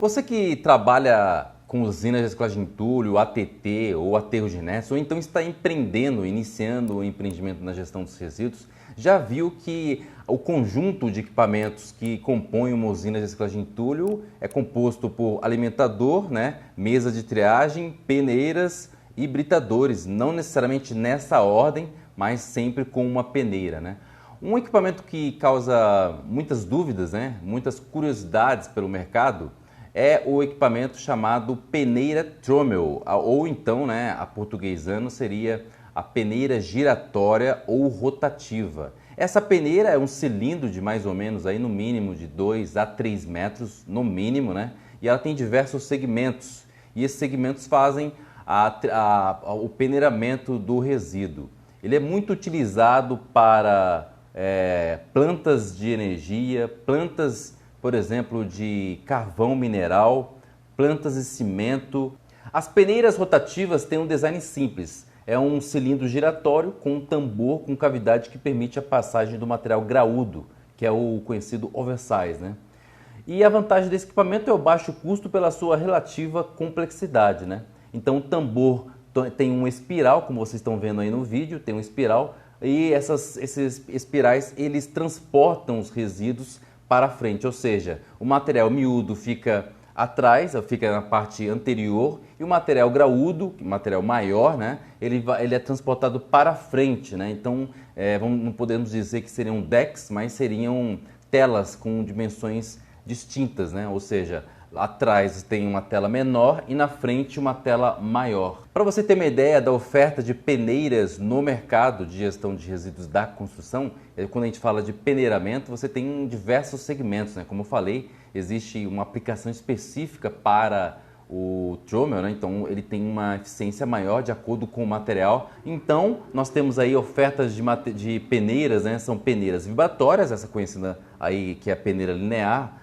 Você que trabalha com usinas de reciclagem de entulho, ATT ou aterro genético, ou então está empreendendo, iniciando o empreendimento na gestão dos resíduos, já viu que o conjunto de equipamentos que compõem uma usina de reciclagem de entulho é composto por alimentador, mesa de triagem, peneiras e britadores, não necessariamente nessa ordem, mas sempre com uma peneira. Um equipamento que causa muitas dúvidas, muitas curiosidades pelo mercado, é o equipamento chamado peneira trommel, ou então, aportuguesando, seria a peneira giratória ou rotativa. Essa peneira é um cilindro de mais ou menos, aí, no mínimo, de 2 a 3 metros, no mínimo, e ela tem diversos segmentos. E esses segmentos fazem o peneiramento do resíduo. Ele é muito utilizado para plantas de energia, plantas, por exemplo, de carvão mineral, plantas de cimento. As peneiras rotativas têm um design simples. É um cilindro giratório com um tambor com cavidade que permite a passagem do material graúdo, que é o conhecido oversize. E a vantagem desse equipamento é o baixo custo pela sua relativa complexidade. Então o tambor tem uma espiral, como vocês estão vendo aí no vídeo, tem uma espiral, e esses espirais eles transportam os resíduos para frente, ou seja, o material miúdo fica atrás, fica na parte anterior, e o material graúdo, material maior, ele é transportado para frente. Então, não podemos dizer que seriam decks, mas seriam telas com dimensões distintas, ou seja, atrás tem uma tela menor e na frente uma tela maior. Para você ter uma ideia da oferta de peneiras no mercado de gestão de resíduos da construção, quando a gente fala de peneiramento, você tem diversos segmentos. Como eu falei, existe uma aplicação específica para o trommel, então ele tem uma eficiência maior de acordo com o material. Então nós temos aí ofertas de peneiras, são peneiras vibratórias, essa conhecida aí que é a peneira linear,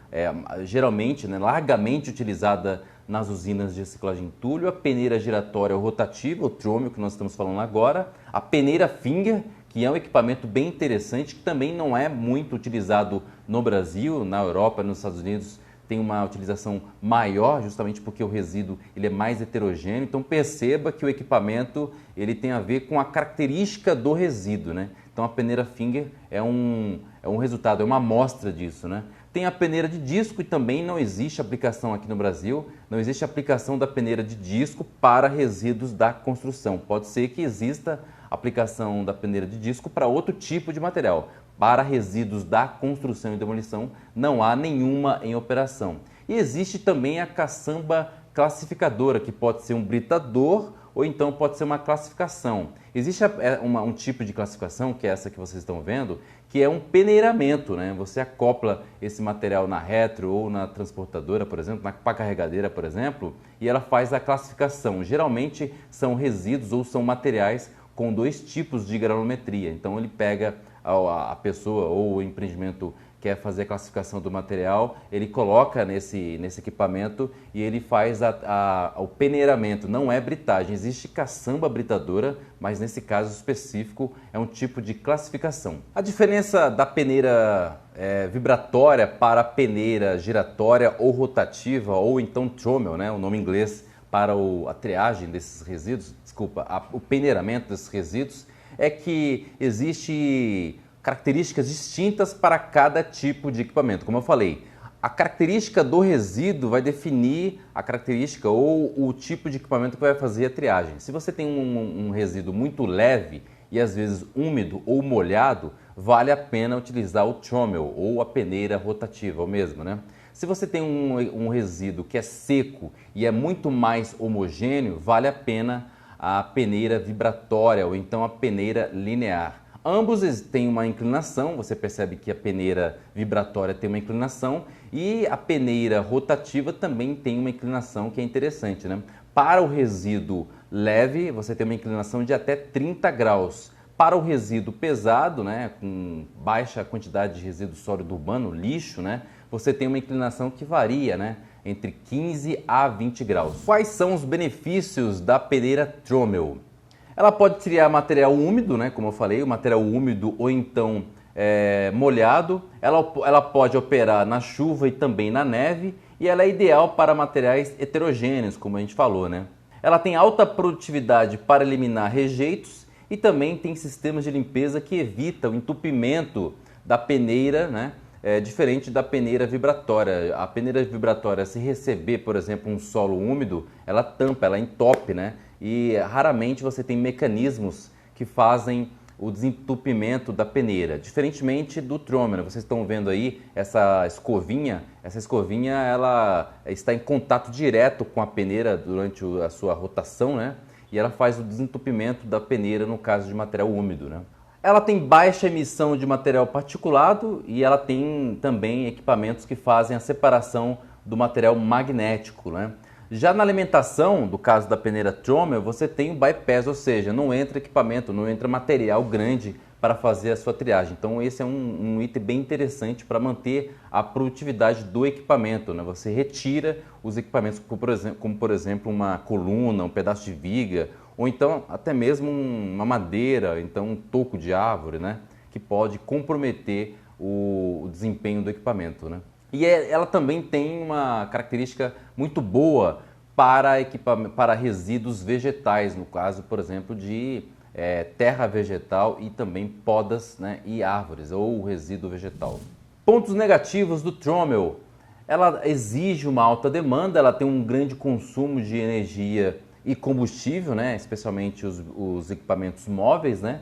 geralmente, largamente utilizada nas usinas de reciclagem de entulho, a peneira giratória rotativa, o trommel que nós estamos falando agora, a peneira finger, que é um equipamento bem interessante, que também não é muito utilizado no Brasil, na Europa, nos Estados Unidos tem uma utilização maior, justamente porque o resíduo ele é mais heterogêneo. Então perceba que o equipamento ele tem a ver com a característica do resíduo. Então a peneira finger é um resultado, é uma amostra disso. Tem a peneira de disco e também não existe aplicação aqui no Brasil, não existe aplicação da peneira de disco para resíduos da construção. Pode ser que exista aplicação da peneira de disco para outro tipo de material. Para resíduos da construção e demolição não há nenhuma em operação. E existe também a caçamba classificadora, que pode ser um britador ou então pode ser uma classificação. Existe um tipo de classificação, que é essa que vocês estão vendo, que é um peneiramento. Você acopla esse material na retro ou na transportadora, por exemplo, na pá carregadeira, por exemplo, e ela faz a classificação. Geralmente são resíduos ou são materiais com 2 tipos de granulometria. Então ele pega a pessoa ou o empreendimento quer fazer a classificação do material, ele coloca nesse equipamento e ele faz o peneiramento. Não é britagem, existe caçamba britadora, mas nesse caso específico é um tipo de classificação. A diferença da peneira vibratória para a peneira giratória ou rotativa, ou então trommel, o nome inglês para a triagem desses resíduos, o peneiramento desses resíduos, é que existe características distintas para cada tipo de equipamento. Como eu falei, a característica do resíduo vai definir a característica ou o tipo de equipamento que vai fazer a triagem. Se você tem um resíduo muito leve e às vezes úmido ou molhado, vale a pena utilizar o trommel ou a peneira rotativa, o mesmo. Se você tem um resíduo que é seco e é muito mais homogêneo, vale a pena a peneira vibratória ou então a peneira linear. Ambos têm uma inclinação, você percebe que a peneira vibratória tem uma inclinação e a peneira rotativa também tem uma inclinação que é interessante. Para o resíduo leve, você tem uma inclinação de até 30 graus. Para o resíduo pesado, com baixa quantidade de resíduo sólido urbano, lixo, você tem uma inclinação que varia, entre 15 a 20 graus. Quais são os benefícios da peneira trommel? Ela pode criar material úmido, como eu falei, o material úmido ou então molhado. Ela pode operar na chuva e também na neve e ela é ideal para materiais heterogêneos, como a gente falou, né? Ela tem alta produtividade para eliminar rejeitos e também tem sistemas de limpeza que evitam o entupimento da peneira, né? Diferente da peneira vibratória. A peneira vibratória, se receber, por exemplo, um solo úmido, ela tampa, ela entope, né? E raramente você tem mecanismos que fazem o desentupimento da peneira, diferentemente do trômero. Vocês estão vendo aí essa escovinha ela está em contato direto com a peneira durante a sua rotação, né? E ela faz o desentupimento da peneira no caso de material úmido, né? Ela tem baixa emissão de material particulado e ela tem também equipamentos que fazem a separação do material magnético, né? Já na alimentação, do caso da peneira Tromel, você tem o bypass, ou seja, não entra equipamento, não entra material grande para fazer a sua triagem. Então esse é um item bem interessante para manter a produtividade do equipamento, né? Você retira os equipamentos, como por exemplo uma coluna, um pedaço de viga, ou então até mesmo uma madeira, então um toco de árvore, né? Que pode comprometer o desempenho do equipamento, né? E ela também tem uma característica muito boa para resíduos vegetais, no caso, por exemplo, de terra vegetal e também podas, né, e árvores, ou resíduo vegetal. Pontos negativos do Tromel. Ela exige uma alta demanda, ela tem um grande consumo de energia e combustível, né, especialmente os equipamentos móveis, né?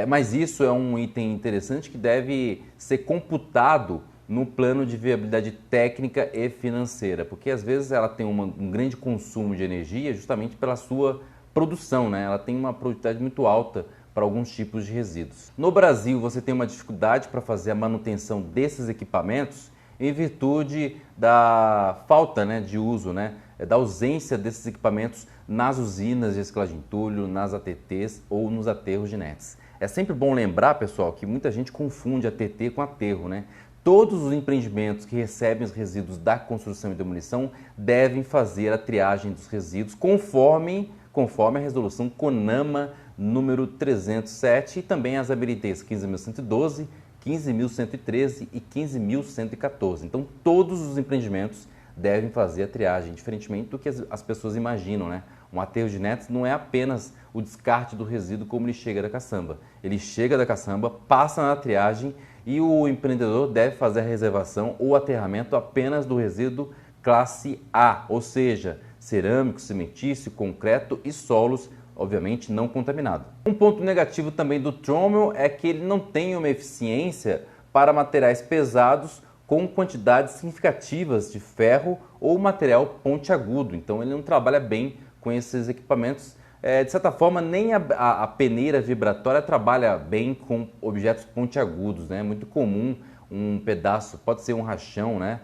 Mas isso é um item interessante que deve ser computado no plano de viabilidade técnica e financeira, porque às vezes ela tem um grande consumo de energia justamente pela sua produção, né? Ela tem uma produtividade muito alta para alguns tipos de resíduos. No Brasil, você tem uma dificuldade para fazer a manutenção desses equipamentos em virtude da falta, né, de uso, né, da ausência desses equipamentos nas usinas de reciclagem de entulho, nas ATTs ou nos aterros de NETs. É sempre bom lembrar, pessoal, que muita gente confunde ATT com aterro, né? Todos os empreendimentos que recebem os resíduos da construção e demolição devem fazer a triagem dos resíduos conforme a resolução CONAMA número 307 e também as ABNTs 15.112, 15.113 e 15.114. Então, todos os empreendimentos devem fazer a triagem, diferentemente do que as pessoas imaginam, né? Um aterro de NETs não é apenas o descarte do resíduo como ele chega da caçamba. Ele chega da caçamba, passa na triagem e o empreendedor deve fazer a reservação ou aterramento apenas do resíduo classe A, ou seja, cerâmico, cimentício, concreto e solos, obviamente não contaminados. Um ponto negativo também do Tromel é que ele não tem uma eficiência para materiais pesados com quantidades significativas de ferro ou material pontiagudo, então ele não trabalha bem com esses equipamentos. De certa forma, nem a peneira vibratória trabalha bem com objetos pontiagudos, né? É muito comum um pedaço, pode ser um rachão, né?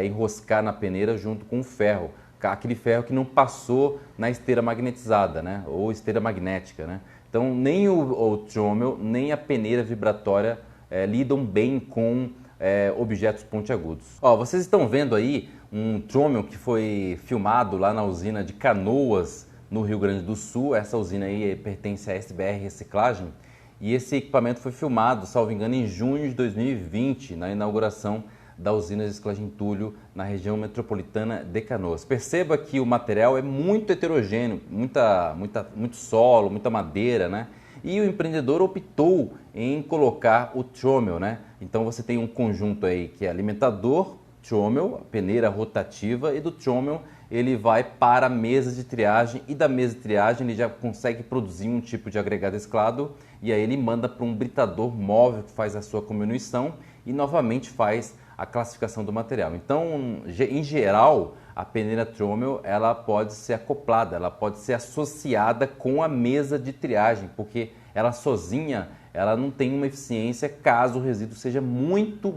Enroscar na peneira junto com o ferro, aquele ferro que não passou na esteira magnetizada, né? Ou esteira magnética, né? Então, nem o Tromel, nem a peneira vibratória lidam bem com objetos pontiagudos. Ó, vocês estão vendo aí um Tromel que foi filmado lá na usina de Canoas, no Rio Grande do Sul. Essa usina aí pertence à SBR Reciclagem e esse equipamento foi filmado, salvo engano, em junho de 2020, na inauguração da usina de reciclagem de entulho na região metropolitana de Canoas. Perceba que o material é muito heterogêneo, muito solo, muita madeira, né? E o empreendedor optou em colocar o Tromel, né? Então você tem um conjunto aí que é alimentador, Tromel, peneira rotativa, e do Tromel ele vai para a mesa de triagem e da mesa de triagem ele já consegue produzir um tipo de agregado reciclado e aí ele manda para um britador móvel que faz a sua cominuição e novamente faz a classificação do material. Então, em geral, a peneira Tromel ela pode ser acoplada, ela pode ser associada com a mesa de triagem, porque ela sozinha ela não tem uma eficiência caso o resíduo seja muito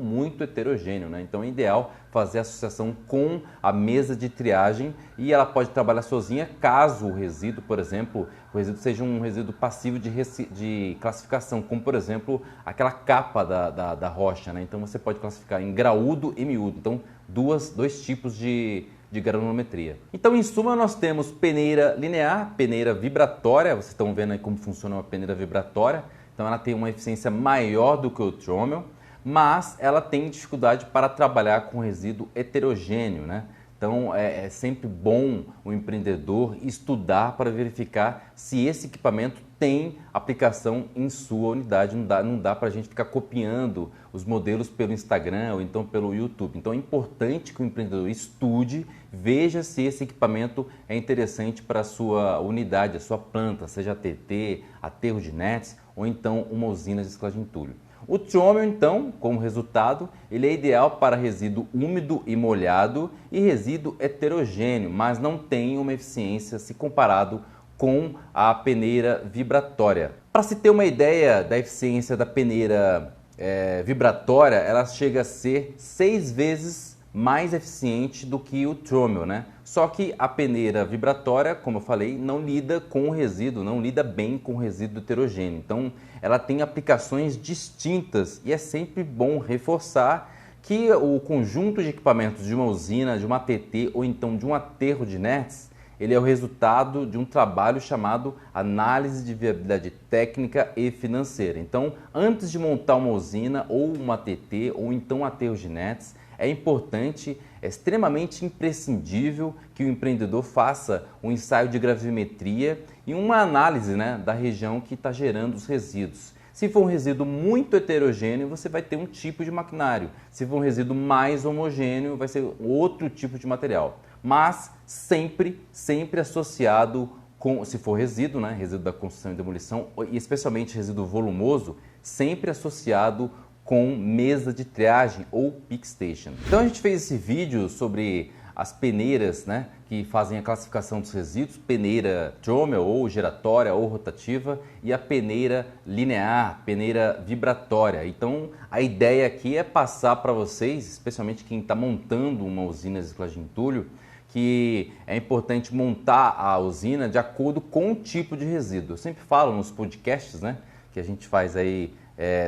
heterogêneo, né? Então é ideal fazer a associação com a mesa de triagem e ela pode trabalhar sozinha caso o resíduo, por exemplo, o resíduo seja um resíduo passivo de classificação, como por exemplo aquela capa da rocha, né? Então você pode classificar em graúdo e miúdo, então dois tipos de granulometria. Então, em suma, nós temos peneira linear, peneira vibratória. Vocês estão vendo aí como funciona uma peneira vibratória. Então, ela tem uma eficiência maior do que o Tromel, mas ela tem dificuldade para trabalhar com resíduo heterogêneo, né? Então é sempre bom o empreendedor estudar para verificar se esse equipamento tem aplicação em sua unidade. Não dá para a gente ficar copiando os modelos pelo Instagram ou então pelo YouTube. Então é importante que o empreendedor estude, veja se esse equipamento é interessante para a sua unidade, a sua planta, seja ATT, aterro de nets ou então uma usina de reciclagem de entulho. O Tromel, então, como resultado, ele é ideal para resíduo úmido e molhado e resíduo heterogêneo, mas não tem uma eficiência se comparado com a peneira vibratória. Para se ter uma ideia da eficiência da peneira vibratória, ela chega a ser 6 vezes mais eficiente do que o Tromel, né? Só que a peneira vibratória, como eu falei, não lida com o resíduo, não lida bem com o resíduo heterogêneo. Então, ela tem aplicações distintas e é sempre bom reforçar que o conjunto de equipamentos de uma usina, de uma ATT ou então de um aterro de nets, ele é o resultado de um trabalho chamado análise de viabilidade técnica e financeira. Então, antes de montar uma usina ou uma ATT ou então um aterro de nets, é importante, é extremamente imprescindível que o empreendedor faça um ensaio de gravimetria e uma análise, né, da região que está gerando os resíduos. Se for um resíduo muito heterogêneo, você vai ter um tipo de maquinário. Se for um resíduo mais homogêneo, vai ser outro tipo de material. Mas sempre associado com, se for resíduo, né, resíduo da construção e demolição, e especialmente resíduo volumoso, sempre associado com mesa de triagem ou pick station. Então a gente fez esse vídeo sobre as peneiras, né, que fazem a classificação dos resíduos, peneira Tromel ou giratória ou rotativa e a peneira linear, peneira vibratória. Então a ideia aqui é passar para vocês, especialmente quem está montando uma usina de reciclagem de entulho, que é importante montar a usina de acordo com o tipo de resíduo. Eu sempre falo nos podcasts, né, que a gente faz aí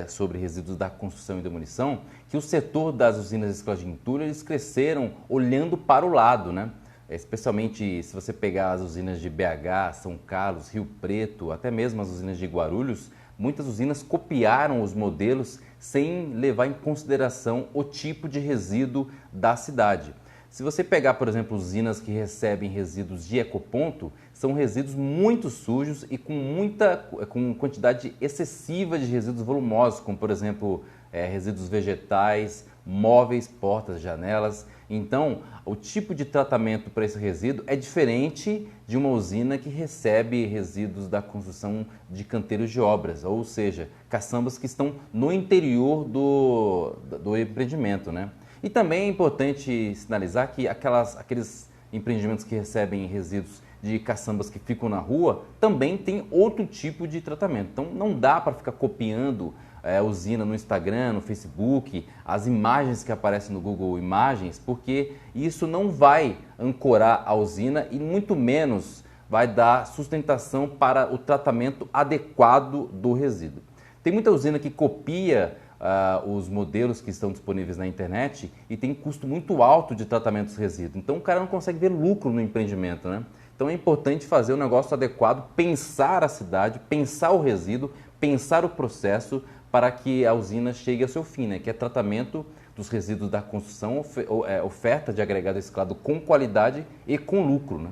sobre resíduos da construção e demolição, que o setor das usinas de reciclagem de entulho, eles cresceram olhando para o lado, né? Especialmente se você pegar as usinas de BH, São Carlos, Rio Preto, até mesmo as usinas de Guarulhos, muitas usinas copiaram os modelos sem levar em consideração o tipo de resíduo da cidade. Se você pegar, por exemplo, usinas que recebem resíduos de ecoponto, são resíduos muito sujos e com quantidade excessiva de resíduos volumosos, como, por exemplo, resíduos vegetais, móveis, portas, janelas. Então, o tipo de tratamento para esse resíduo é diferente de uma usina que recebe resíduos da construção de canteiros de obras, ou seja, caçambas que estão no interior do empreendimento, né? E também é importante sinalizar que aqueles empreendimentos que recebem resíduos de caçambas que ficam na rua também tem outro tipo de tratamento. Então não dá para ficar copiando a usina no Instagram, no Facebook, as imagens que aparecem no Google Imagens, porque isso não vai ancorar a usina e muito menos vai dar sustentação para o tratamento adequado do resíduo. Tem muita usina que copia os modelos que estão disponíveis na internet e tem custo muito alto de tratamento dos resíduos. Então o cara não consegue ver lucro no empreendimento, né? Então é importante fazer o negócio adequado, pensar a cidade, pensar o resíduo, pensar o processo para que a usina chegue ao seu fim, né? Que é tratamento dos resíduos da construção, oferta de agregado reciclado com qualidade e com lucro, né?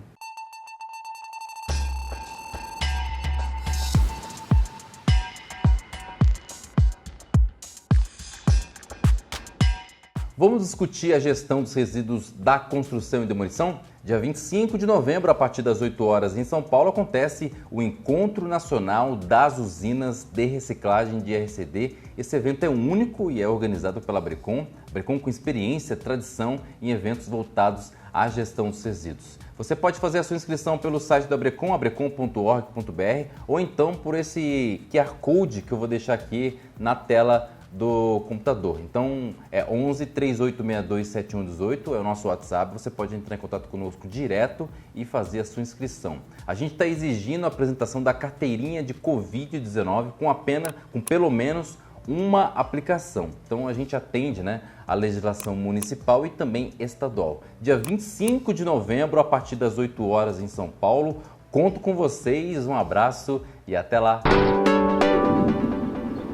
Vamos discutir a gestão dos resíduos da construção e demolição? Dia 25 de novembro, a partir das 8 horas em São Paulo, acontece o Encontro Nacional das Usinas de Reciclagem de RCD. Esse evento é único e é organizado pela Brecon com experiência, tradição em eventos voltados à gestão dos resíduos. Você pode fazer a sua inscrição pelo site da Brecon, abrecon.org.br, ou então por esse QR Code que eu vou deixar aqui na tela do computador. Então é 11 3862 7118, é o nosso WhatsApp, você pode entrar em contato conosco direto e fazer a sua inscrição. A gente está exigindo a apresentação da carteirinha de Covid-19 com pelo menos uma aplicação. Então a gente atende, né, a legislação municipal e também estadual. Dia 25 de novembro, a partir das 8 horas em São Paulo. Conto com vocês, um abraço e até lá!